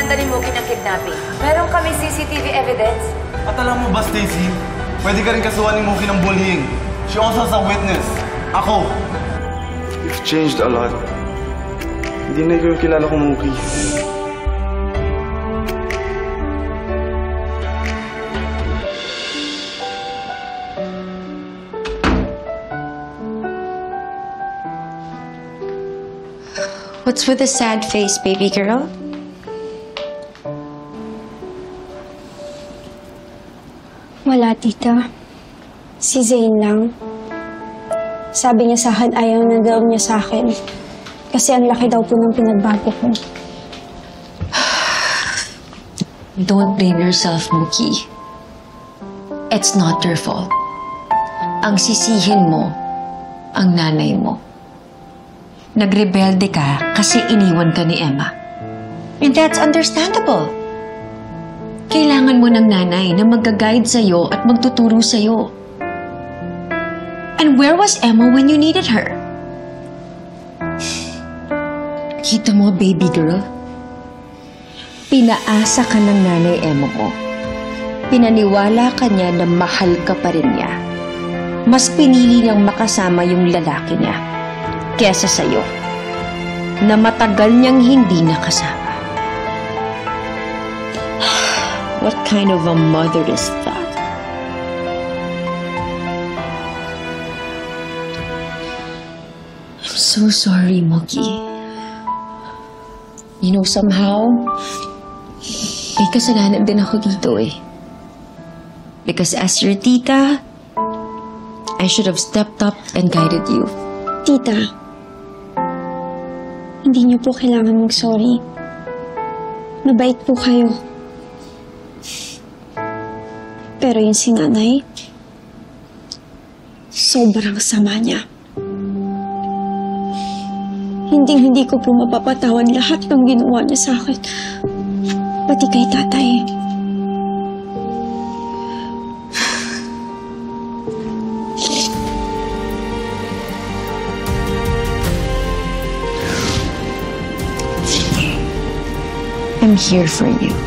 binanta ni Mookie ng kidnapping. Meron kami CCTV evidence. At alam mo ba, Stacy? Pwede ka rin kasuhan ni Mookie ng bullying. She also has a witness. Ako. You've changed a lot. Hindi na ikaw yung kilala ko, Mookie. What's with the sad face, baby girl? Wala, tita. Si Zane lang. Sabi niya sa akin ayaw na daw niya sa akin. Kasi ang laki daw po ng pinagbago ko. Don't blame yourself, Mookie. It's not your fault. Ang sisihin mo, ang nanay mo. Nagrebelde ka kasi iniwan ka ni Emma. And that's understandable. Kailangan mo ng nanay na mag-guide sa'yo at magtuturo sa'yo. And where was Emma when you needed her? Kita mo, baby girl? Pinaasa ka ng nanay Emma mo. Pinaniwala ka niya na mahal ka pa rin niya. Mas pinili niyang makasama yung lalaki niya kesa sa'yo, na matagal niyang hindi nakasama. What kind of a mother is that? I'm so sorry, Mookie. You know, somehow, may kasalanan din ako dito eh. Because as your tita, I should have stepped up and guided you. Tita, hindi niyo po kailangan mag-sorry. Mabait po kayo. Pero yung si nanay, sobrang sama niya. Hindi ko po mapapatawan lahat ng ginawa niya sa akin. Pati kay tatay. I'm here for you.